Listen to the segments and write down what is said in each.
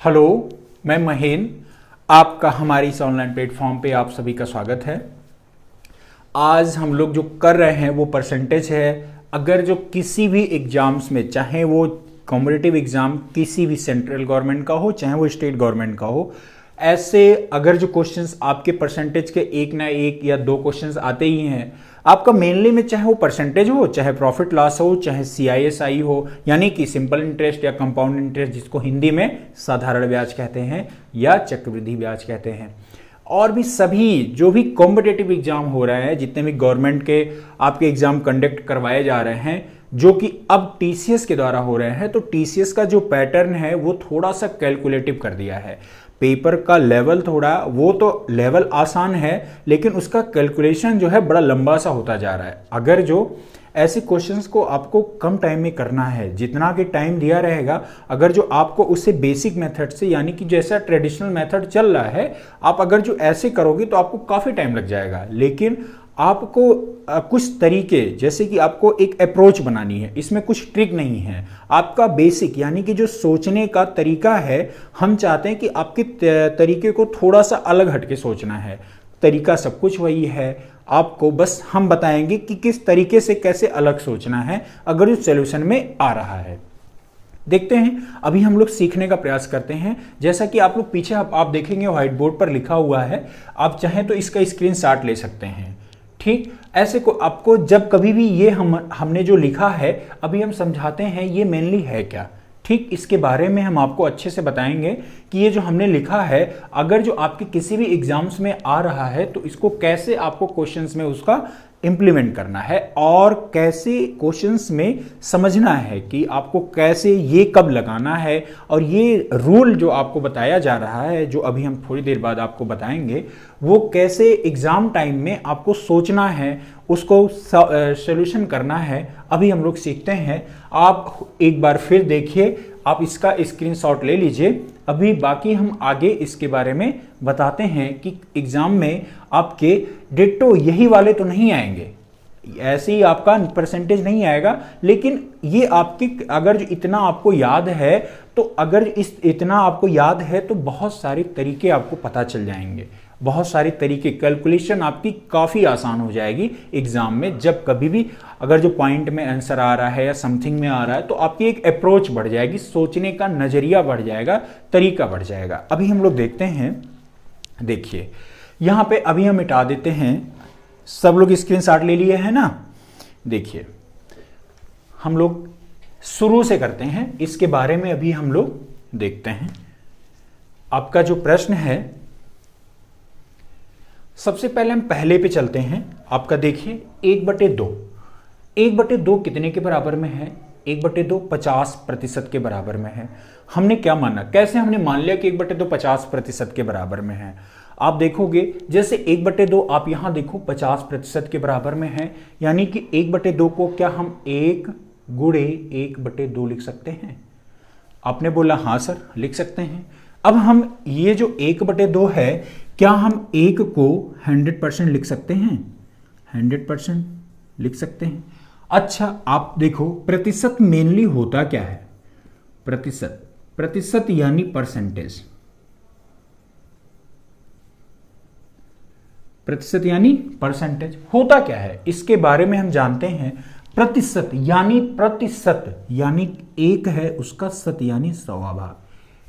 Hello, मैं महेन। आपका हमारी इस ऑनलाइन प्लेटफॉर्म पे आप सभी का स्वागत है। आज हम लोग जो कर रहे हैं वो परसेंटेज है। अगर जो किसी भी एग्जाम्स में, चाहे वो कॉम्पिटिटिव एग्जाम किसी भी सेंट्रल गवर्नमेंट का हो चाहे वो स्टेट गवर्नमेंट का हो, ऐसे अगर जो क्वेश्चंस आपके परसेंटेज के एक ना एक या दो क्वेश्चंस आते ही हैं, आपका मेनली में चाहे वो परसेंटेज हो, चाहे प्रॉफिट लॉस हो, चाहे CISI हो, यानी कि सिंपल इंटरेस्ट या कंपाउंड इंटरेस्ट, जिसको हिंदी में साधारण ब्याज कहते हैं या चक्रवृद्धि ब्याज कहते हैं, और भी सभी जो भी कॉम्पिटिटिव एग्जाम हो रहे हैं, जितने भी गवर्नमेंट के आपके एग्जाम कंडक्ट करवाए जा रहे हैं, जो कि अब TCS के द्वारा हो रहे हैं, तो TCS का जो पैटर्न है वो थोड़ा सा कैलकुलेटिव कर दिया है। पेपर का लेवल थोड़ा, वो तो लेवल आसान है लेकिन उसका कैलकुलेशन जो है बड़ा लंबा सा होता जा रहा है। अगर जो ऐसे क्वेश्चंस को आपको कम टाइम में करना है, जितना कि टाइम दिया रहेगा, अगर जो आपको उससे बेसिक मेथड से, यानी कि जैसा ट्रेडिशनल मेथड चल रहा है, आप अगर जो ऐसे करोगे तो आपको काफ़ी टाइम लग जाएगा। लेकिन आपको कुछ तरीके, जैसे कि आपको एक अप्रोच बनानी है, इसमें कुछ ट्रिक नहीं है। आपका बेसिक यानी कि जो सोचने का तरीका है, हम चाहते हैं कि आपके तरीके को थोड़ा सा अलग हटके सोचना है। तरीका सब कुछ वही है, आपको बस हम बताएंगे कि किस तरीके से कैसे अलग सोचना है अगर जो सॉल्यूशन में आ रहा है। देखते हैं, अभी हम लोग सीखने का प्रयास करते हैं। जैसा कि आप लोग पीछे आप देखेंगे व्हाइट बोर्ड पर लिखा हुआ है, आप चाहें तो इसका स्क्रीनशॉट ले सकते हैं। ठीक, ऐसे को आपको जब कभी भी ये हमने जो लिखा है, अभी हम समझाते हैं ये मेनली है क्या। ठीक, इसके बारे में हम आपको अच्छे से बताएंगे कि ये जो हमने लिखा है, अगर जो आपके किसी भी एग्जाम्स में आ रहा है तो इसको कैसे आपको क्वेश्चंस में उसका इंप्लीमेंट करना है, और कैसे क्वेश्चंस में समझना है कि आपको कैसे ये कब लगाना है, और ये रूल जो आपको बताया जा रहा है, जो अभी हम थोड़ी देर बाद आपको बताएंगे, वो कैसे एग्जाम टाइम में आपको सोचना है, उसको सॉल्यूशन करना है, अभी हम लोग सीखते हैं। आप एक बार फिर देखिए, आप इसका स्क्रीनशॉट ले लीजिए। अभी बाकी हम आगे इसके बारे में बताते हैं कि एग्जाम में आपके डिट्टो यही वाले तो नहीं आएंगे, ऐसे ही आपका परसेंटेज नहीं आएगा, लेकिन ये आपकी अगर जो इतना आपको याद है, तो अगर इतना आपको याद है तो बहुत सारे तरीके आपको पता चल जाएंगे, बहुत सारे तरीके, कैलकुलेशन आपकी काफ़ी आसान हो जाएगी एग्जाम में। जब कभी भी अगर जो पॉइंट में आंसर आ रहा है या समथिंग में आ रहा है, तो आपकी एक अप्रोच बढ़ जाएगी, सोचने का नजरिया बढ़ जाएगा, तरीका बढ़ जाएगा। अभी हम लोग देखते हैं, देखिए यहां पे अभी हम मिटा देते हैं। सब लोग स्क्रीनशॉट ले लिए हैं ना। देखिए, हम लोग शुरू से करते हैं, इसके बारे में अभी हम लोग देखते हैं। आपका जो प्रश्न है, सबसे पहले हम पहले पे चलते हैं। आपका देखिए 1/2, 1/2 कितने के बराबर में है? 1/2 50% के बराबर में है। हमने क्या माना, कैसे हमने मान लिया कि 1/2 50% के बराबर में है? आप देखोगे, जैसे 1/2 आप यहां देखो 50% के बराबर में है, यानी कि 1/2 को क्या हम 1 गुणे 1/2 लिख सकते हैं? आपने बोला हाँ सर लिख सकते हैं। अब हम ये जो 1/2 है, क्या हम 1 को 100% लिख सकते हैं? 100% लिख सकते हैं। अच्छा, आप देखो प्रतिशत मेनली होता क्या है? प्रतिशत, प्रतिशत यानी परसेंटेज, प्रतिशत यानी परसेंटेज होता क्या है, इसके बारे में हम जानते हैं। प्रतिशत यानी 1 है उसका शत यानी 100वां भाग।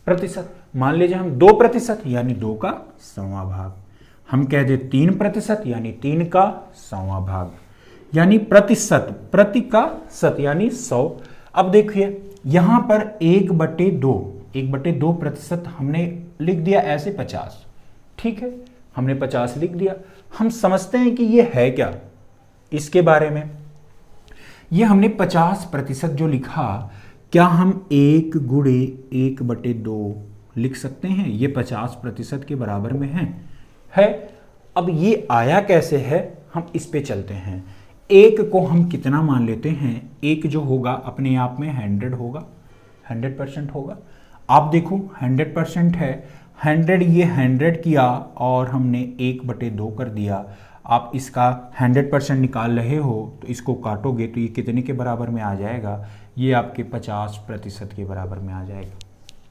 प्रतिशत, मान लीजिए हम 2% यानी 2 का 100वां भाग, हम कह दे 3% यानी 3 का 100वां भाग, यानी प्रतिशत, प्रति का शत यानी 100। अब देखिए यहां पर 1/2% हमने लिख दिया ऐसे 50। ठीक है, हमने 50 लिख दिया। हम समझते हैं कि ये है क्या, इसके बारे में। ये हमने 50% जो लिखा, क्या हम 1 गुणे 1/2 लिख सकते हैं? ये 50% के बराबर में है। अब ये आया कैसे है, हम इस पे चलते हैं। 1 को हम कितना मान लेते हैं? 1 जो होगा अपने आप में 100 होगा, 100% होगा। आप देखो 100% है, 100 ये 100 किया और हमने 1/2 कर दिया। आप इसका 100% निकाल रहे हो तो इसको काटोगे तो ये कितने के बराबर में आ जाएगा? ये आपके 50% के बराबर में आ जाएगा।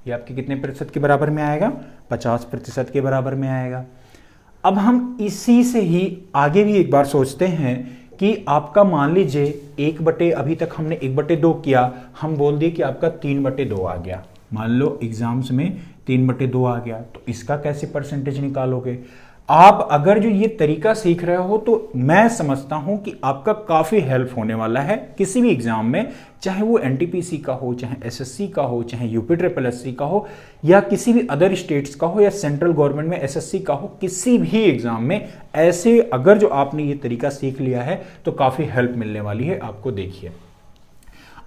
ये आपके कितने प्रतिशत के बराबर में आएगा? 50% के बराबर में आएगा। अब हम इसी से ही आगे भी एक बार सोचते हैं कि आपका मान लीजिए अभी तक हमने 1/2 किया, हम बोल दिए कि आपका 3/2 आ गया। मान लो एग्जाम्स में 3/2 आ गया, तो इसका कैसे परसेंटेज निकालोगे? आप अगर जो ये तरीका सीख रहे हो तो मैं समझता हूं कि आपका काफी हेल्प होने वाला है किसी भी एग्जाम में, चाहे वो एनटीपीसी का हो, चाहे एसएससी का हो, चाहे यूपी ट्रिपल एससी का हो, या किसी भी अदर स्टेट्स का हो, या सेंट्रल गवर्नमेंट में एसएससी का हो, किसी भी एग्जाम में ऐसे अगर जो आपने ये तरीका सीख लिया है तो काफी हेल्प मिलने वाली है आपको। देखिए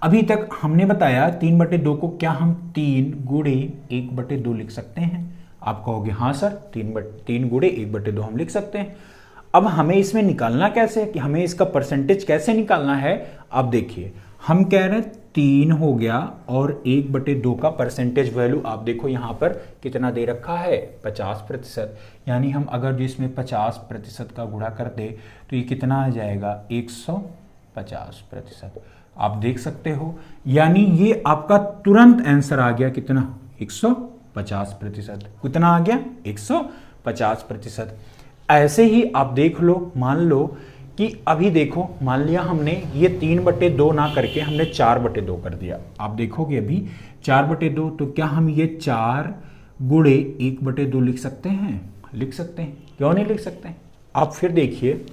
अभी तक हमने बताया 3/2 को क्या हम 3 गुणे 1/2 लिख सकते हैं? आप कहोगे हाँ सर, 3 गुणे 1/2 हम लिख सकते हैं। अब हमें इसमें निकालना कैसे है कि हमें इसका परसेंटेज कैसे निकालना है? आप देखिए हम कह रहे हैं 3 हो गया और 1/2 का परसेंटेज वैल्यू आप देखो यहां पर कितना दे रखा है? 50%। यानी हम अगर जो इसमें 50% का गुणा कर दे तो ये कितना आ जाएगा? 150%। आप देख सकते हो, यानी ये आपका तुरंत आंसर आ गया कितना? 150%। कितना आ गया? 150%। ऐसे ही आप देख लो, मान लो कि अभी देखो, मान लिया हमने ये 3/2 ना करके हमने 4/2 कर दिया। आप देखोगे अभी 4/2, तो क्या हम ये 4 गुणे 1/2 लिख सकते हैं? लिख सकते हैं, क्यों नहीं लिख सकते? आप फिर देखिए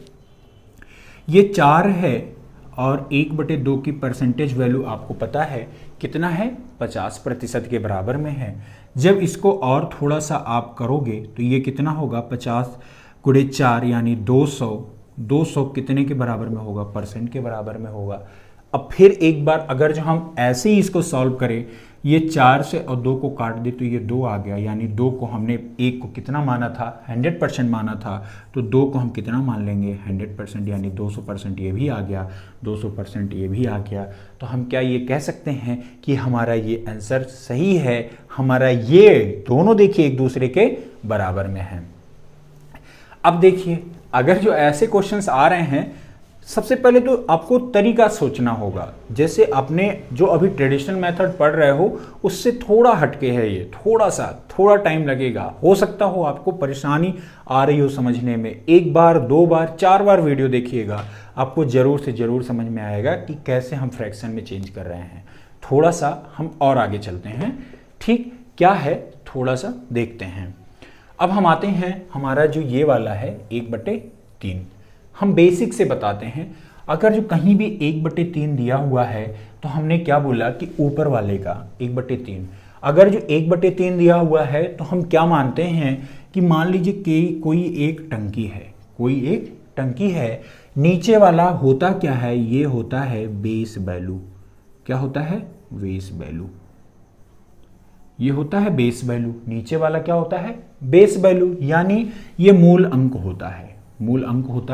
ये 4 है और 1/2 की परसेंटेज वैल्यू आपको पता है कितना है? 50% के बराबर में है। जब इसको और थोड़ा सा आप करोगे तो ये कितना होगा? 50 गुणे 4 यानी 200। 200 कितने के बराबर में होगा? परसेंट के बराबर में होगा। अब फिर एक बार अगर जो हम ऐसे ही इसको सॉल्व करें, ये 4 से और 2 को काट दे तो ये 2 आ गया, यानी 2 को हमने 1 को कितना माना था? 100% माना था, तो 2 को हम कितना मान लेंगे? 100%, यानी 200% ये भी आ गया, 200% ये भी आ गया। तो हम क्या ये कह सकते हैं कि हमारा ये आंसर सही है? हमारा ये दोनों देखिए एक दूसरे के बराबर में है। अब देखिए अगर जो ऐसे क्वेश्चंस आ रहे हैं, सबसे पहले तो आपको तरीका सोचना होगा। जैसे आपने जो अभी ट्रेडिशनल मेथड पढ़ रहे हो उससे थोड़ा हटके है ये, थोड़ा टाइम लगेगा। हो सकता हो आपको परेशानी आ रही हो समझने में। 1 बार 2 बार 4 बार वीडियो देखिएगा, आपको जरूर से जरूर समझ में आएगा कि कैसे हम फ्रैक्शन में चेंज कर रहे हैं। थोड़ा सा हम और आगे चलते हैं, ठीक क्या है थोड़ा सा देखते हैं। अब हम आते हैं, हमारा जो ये वाला है 1/3, हम बेसिक से बताते हैं। अगर जो कहीं भी 1/3 दिया हुआ है तो हमने क्या बोला कि ऊपर वाले का 1/3। अगर जो 1/3 दिया हुआ है तो हम क्या मानते हैं कि मान लीजिए कि कोई एक टंकी है, नीचे वाला होता क्या है? ये होता है बेस वैल्यू। क्या होता है? Base value. ये होता है बेस वैल्यू। नीचे वाला क्या होता है? बेस वैल्यू, यानी ये मूल अंक होता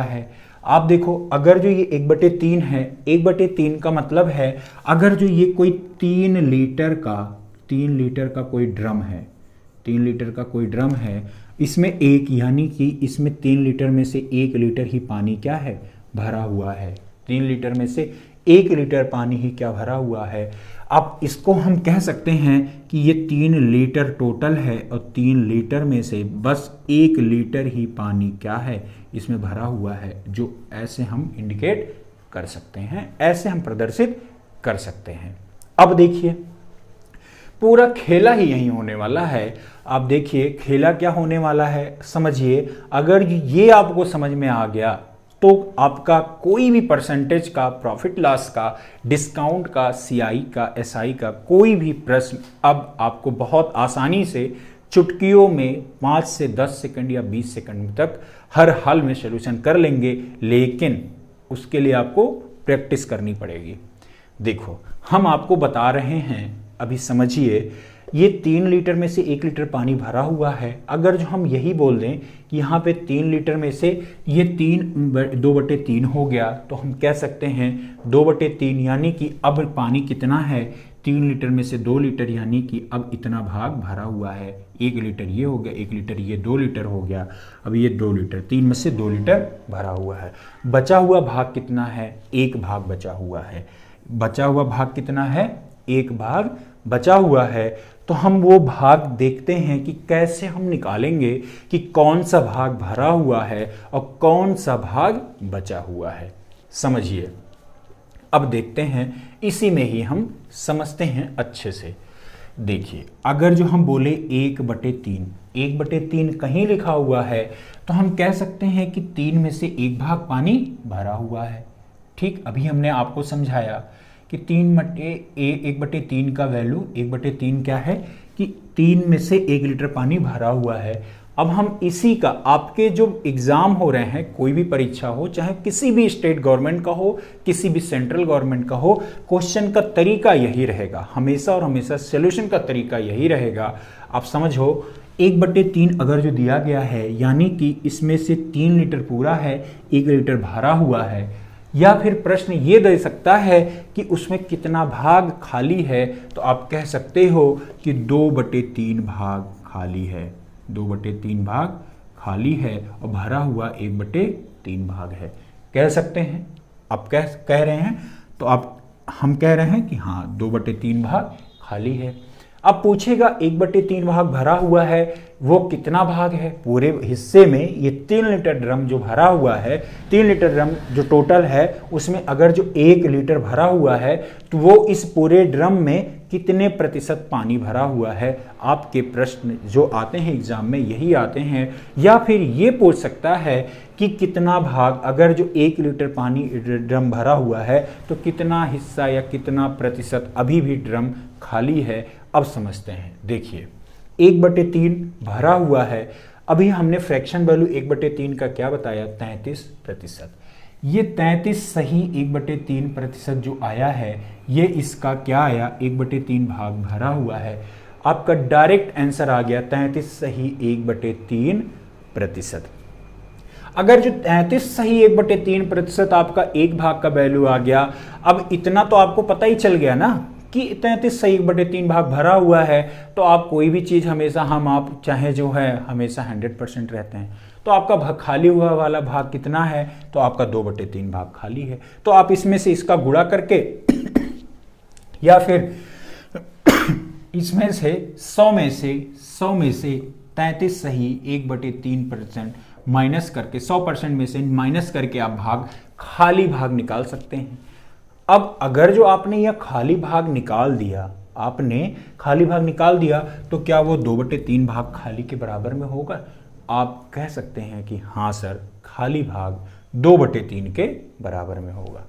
है। आप देखो अगर जो ये 1/3 है, 1/3 का मतलब है अगर जो ये कोई 3 लीटर का कोई ड्रम है, 3 लीटर का कोई ड्रम है, इसमें यानी कि इसमें 3 लीटर में से 1 लीटर ही पानी क्या है? भरा हुआ है। 3 लीटर में से 1 लीटर पानी ही क्या भरा हुआ है? अब इसको हम कह सकते हैं कि ये 3 लीटर टोटल है और 3 लीटर में से बस 1 लीटर ही पानी क्या है? इसमें भरा हुआ है। जो ऐसे हम इंडिकेट कर सकते हैं, ऐसे हम प्रदर्शित कर सकते हैं। अब देखिए पूरा खेला ही यही होने वाला है। आप देखिए खेला क्या होने वाला है, समझिए। अगर ये आपको समझ में आ गया तो आपका कोई भी परसेंटेज का, प्रॉफिट लॉस का, डिस्काउंट का, सीआई का, एसआई का कोई भी प्रश्न अब आपको बहुत आसानी से चुटकियों में 5 से 10 सेकंड या 20 सेकंड तक हर हाल में सॉल्यूशन कर लेंगे, लेकिन उसके लिए आपको प्रैक्टिस करनी पड़ेगी। देखो हम आपको बता रहे हैं, अभी समझिए, ये 3 लीटर में से 1 लीटर पानी भरा हुआ है। अगर जो हम यही बोल दें कि यहाँ पे 3 लीटर में से ये 2/3 हो गया, तो हम कह सकते हैं 2/3 यानी कि अब पानी कितना है? 3 लीटर में से 2 लीटर, यानी कि अब इतना भाग भरा हुआ है। 1 लीटर ये हो गया, 1 लीटर ये, 2 लीटर हो गया। अब ये 2 लीटर, 3 में से 2 लीटर भरा हुआ है। बचा हुआ भाग कितना है? 1 भाग बचा हुआ है। बचा हुआ भाग कितना है? 1 भाग बचा हुआ है, तो हम वो भाग देखते हैं कि कैसे हम निकालेंगे कि कौन सा भाग भरा हुआ है और कौन सा भाग बचा हुआ है। समझिए, अब देखते हैं, इसी में ही हम समझते हैं अच्छे से। देखिए, अगर जो हम बोले 1/3, 1/3 कहीं लिखा हुआ है तो हम कह सकते हैं कि 3 में से 1 भाग पानी भरा हुआ है। ठीक, अभी हमने आपको समझाया कि 1/3 का वैल्यू 1/3 क्या है कि 3 में से 1 लीटर पानी भरा हुआ है। अब हम इसी का, आपके जो एग्जाम हो रहे हैं, कोई भी परीक्षा हो, चाहे किसी भी स्टेट गवर्नमेंट का हो, किसी भी सेंट्रल गवर्नमेंट का हो, क्वेश्चन का तरीका यही रहेगा हमेशा, और हमेशा सॉल्यूशन का तरीका यही रहेगा। आप समझो, 1/3 अगर जो दिया गया है, यानी कि इसमें से 3 लीटर पूरा है, 1 लीटर भरा हुआ है, या फिर प्रश्न ये दे सकता है कि उसमें कितना भाग खाली है, तो आप कह सकते हो कि 2/3 भाग खाली है, 2/3 भाग खाली है और भरा हुआ 1/3 भाग है। कह सकते हैं, आप कह रहे हैं, तो हम कह रहे हैं कि हाँ 2/3 भाग खाली है। अब पूछेगा 1/3 भाग भरा हुआ है, वो कितना भाग है पूरे हिस्से में? ये 3 लीटर ड्रम जो भरा हुआ है, 3 लीटर ड्रम जो टोटल है, उसमें अगर जो 1 लीटर भरा हुआ है तो वो इस पूरे ड्रम में कितने प्रतिशत पानी भरा हुआ है? आपके प्रश्न जो आते हैं एग्जाम में यही आते हैं। या फिर ये पूछ सकता है कि कितना भाग, अगर जो 1 लीटर पानी ड्रम भरा हुआ है तो कितना हिस्सा या कितना प्रतिशत अभी भी ड्रम खाली है। अब समझते हैं, देखिए 1/3 भरा हुआ है, अभी हमने फ्रैक्शन वैल्यू 1/3 का क्या बताया? 33%। ये 33 सही 1/3% जो आया है, ये इसका क्या आया? 1/3 भाग भरा हुआ है। आपका डायरेक्ट आंसर आ गया 33 सही 1/3%। अगर जो 33 सही 1/3% आपका एक भाग का वैल्यू आ गया, अब इतना तो आपको पता ही चल गया ना कि 33 सही 1/3 भाग भरा हुआ है, तो आप कोई भी चीज़ हमेशा आप चाहे जो है हमेशा 100% रहते हैं, तो आपका भाग खाली हुआ वाला भाग कितना है? तो आपका 2/3 भाग खाली है। तो आप इसमें से इसका गुणा करके या फिर इसमें से 100 में से 33 सही 1/3% माइनस करके 100% में से माइनस करके आप खाली भाग निकाल सकते हैं। अब अगर जो आपने यह खाली भाग निकाल दिया, तो क्या वो 2/3 भाग खाली के बराबर में होगा? आप कह सकते हैं कि हाँ सर, खाली भाग 2/3 के बराबर में होगा।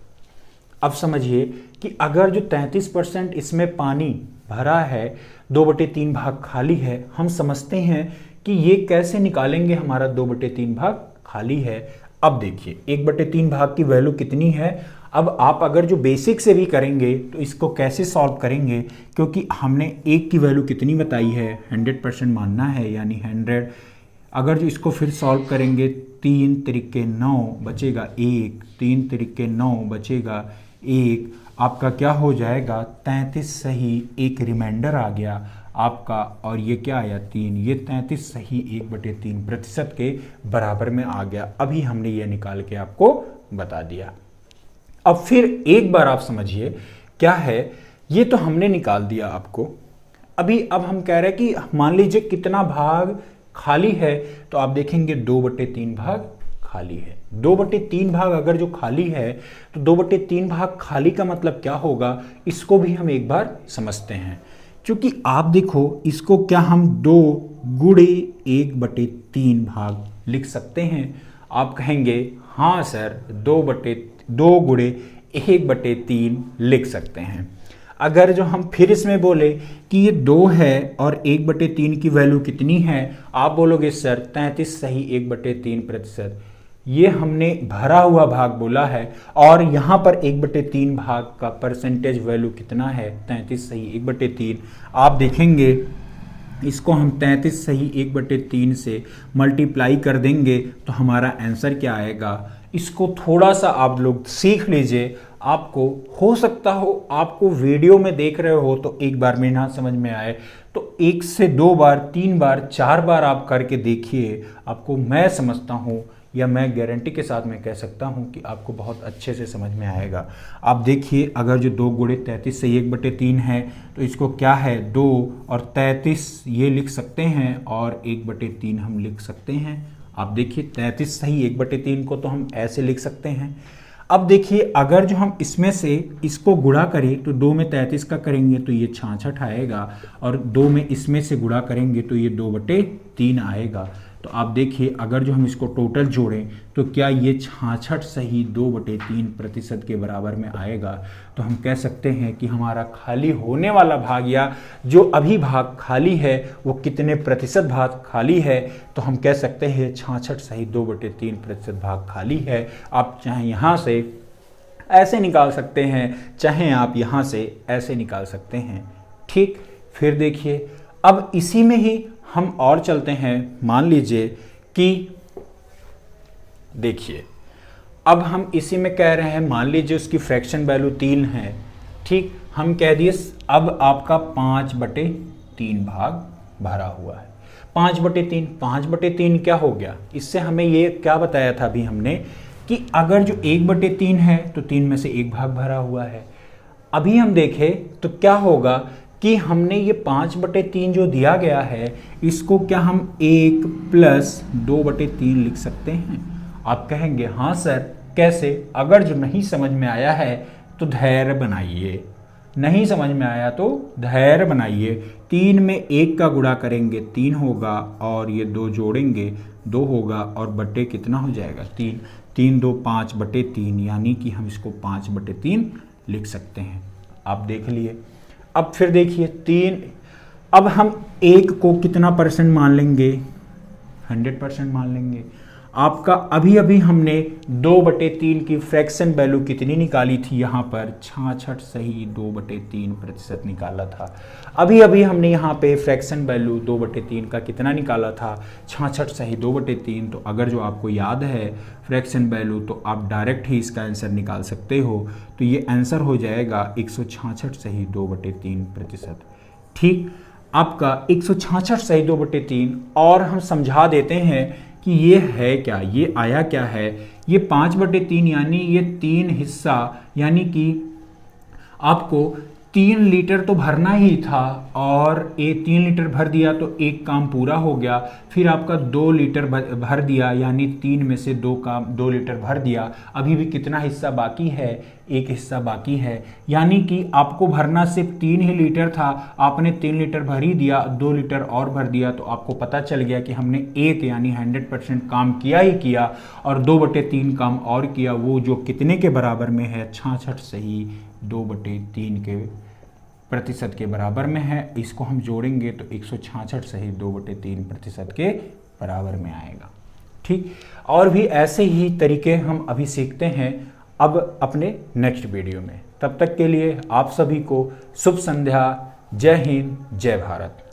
अब समझिए कि अगर जो 33% इसमें पानी भरा है, 2/3 भाग खाली है, हम समझते हैं कि ये कैसे निकालेंगे हमारा 2/3 भाग खाली है। अब देखिए 1/3 भाग की वैल्यू कितनी है। अब आप अगर जो बेसिक से भी करेंगे तो इसको कैसे सॉल्व करेंगे, क्योंकि हमने 1 की वैल्यू कितनी बताई है? 100% मानना है, यानी 100। अगर जो इसको फिर सॉल्व करेंगे, 3 तिरिके 9 बचेगा 1, 3 तिरिके 9 बचेगा 1, आपका क्या हो जाएगा? 33 सही एक रिमाइंडर आ गया आपका, और ये क्या आया? 3। ये 33 सही 1/3% के बराबर में आ गया। अभी हमने ये निकाल के आपको बता दिया। अब फिर एक बार आप समझिए क्या है, ये तो हमने निकाल दिया आपको। अब हम कह रहे हैं कि मान लीजिए कितना भाग खाली है, तो आप देखेंगे 2/3 भाग खाली है। 2/3 भाग अगर जो खाली है, तो 2/3 भाग खाली का मतलब क्या होगा, इसको भी हम एक बार समझते हैं। क्योंकि आप देखो, इसको क्या हम 2 गुणे 1/3 भाग लिख सकते हैं? आप कहेंगे हाँ सर, 2 गुणे 1/3 लिख सकते हैं। अगर जो हम फिर इसमें बोले कि ये 2 है और 1/3 की वैल्यू कितनी है, आप बोलोगे सर 33 सही 1/3%। ये हमने भरा हुआ भाग बोला है, और यहाँ पर 1/3 भाग का परसेंटेज वैल्यू कितना है? 33 सही 1/3। आप देखेंगे इसको हम 33 सही 1/3 से मल्टीप्लाई कर देंगे तो हमारा आंसर क्या आएगा? इसको थोड़ा सा आप लोग सीख लीजिए। आपको हो सकता हो आपको वीडियो में देख रहे हो तो एक बार में ना समझ में आए, तो 1 से 2 बार 3 बार 4 बार आप करके देखिए, आपको मैं समझता हूँ या मैं गारंटी के साथ मैं कह सकता हूं कि आपको बहुत अच्छे से समझ में आएगा। आप देखिए, अगर जो 2 गुणे 33 से 1/3 है तो इसको क्या है 2 और 33 ये लिख सकते हैं और 1/3 हम लिख सकते हैं। आप देखिए 33 सही 1/3 को तो हम ऐसे लिख सकते हैं। अब देखिए, अगर जो हम इसमें से इसको गुणा करें तो 2 में 33 का करेंगे तो ये 66 आएगा, और 2 में इसमें से गुणा करेंगे तो ये 2/3 आएगा। तो आप देखिए, अगर जो हम इसको टोटल जोड़ें तो क्या ये 66 सही 2/3% के बराबर में आएगा। तो हम कह सकते हैं कि हमारा खाली होने वाला भाग या जो अभी भाग खाली है वो कितने प्रतिशत भाग खाली है, तो हम कह सकते हैं 66 सही 2/3% भाग खाली है। आप चाहे यहाँ से ऐसे निकाल सकते हैं, चाहे आप यहाँ से ऐसे निकाल सकते हैं। ठीक, फिर देखिए, अब इसी में ही हम और चलते हैं। मान लीजिए कि देखिए, अब हम इसी में कह रहे हैं, मान लीजिए उसकी फ्रैक्शन वैल्यू 3 है। ठीक, हम कह दिए अब आपका 5/3 भाग भरा हुआ है। 5/3 क्या हो गया, इससे हमें ये क्या बताया था अभी हमने कि अगर जो 1/3 है तो 3 में से 1 भाग भरा हुआ है। अभी हम देखें तो क्या होगा कि हमने ये 5/3 जो दिया गया है इसको क्या हम 1 + 2/3 लिख सकते हैं। आप कहेंगे हाँ सर कैसे। अगर जो नहीं समझ में आया है तो धैर्य बनाइए, नहीं समझ में आया तो धैर्य बनाइए। 3 में 1 का गुणा करेंगे 3 होगा, और ये 2 जोड़ेंगे 2 होगा, और बटे कितना हो जाएगा 3। 3 2 5/3, यानी कि हम इसको 5/3 लिख सकते हैं। आप देख लिए। अब फिर देखिए 3, अब हम 1 को कितना % मान लेंगे, 100% मान लेंगे। आपका अभी अभी हमने 2/3 की फ्रैक्शन वैल्यू कितनी निकाली थी, यहाँ पर 66 सही 2/3% निकाला था। अभी अभी हमने यहाँ पे फ्रैक्शन वैल्यू 2/3 का कितना निकाला था, 66 सही 2/3। तो अगर जो आपको याद है फ्रैक्शन वैल्यू तो आप डायरेक्ट ही इसका आंसर निकाल सकते हो। तो ये आंसर हो जाएगा 166 सही 2/3%। ठीक, आपका 166 सही 2/3। और हम समझा देते हैं कि ये है क्या, ये आया क्या है। ये 5/3 यानी ये 3 हिस्सा, यानी कि आपको 3 लीटर तो भरना ही था, और ये 3 लीटर भर दिया तो एक काम पूरा हो गया। फिर आपका 2 लीटर भर दिया, यानी 3 में से 2 लीटर भर दिया। अभी भी कितना हिस्सा बाकी है, 1 हिस्सा बाकी है। यानी कि आपको भरना सिर्फ 3 ही लीटर था, आपने 3 लीटर भर ही दिया, 2 लीटर और भर दिया। तो आपको पता चल गया कि हमने 1 यानी 100% काम किया ही किया, और 2/3 काम और किया, वो जो कितने के बराबर में है 66 सही 2/3 के प्रतिशत के बराबर में है। इसको हम जोड़ेंगे तो 166 सही 2/3% के बराबर में आएगा। ठीक, और भी ऐसे ही तरीके हम अभी सीखते हैं अब अपने नेक्स्ट वीडियो में। तब तक के लिए आप सभी को शुभ संध्या। जय हिंद, जय भारत।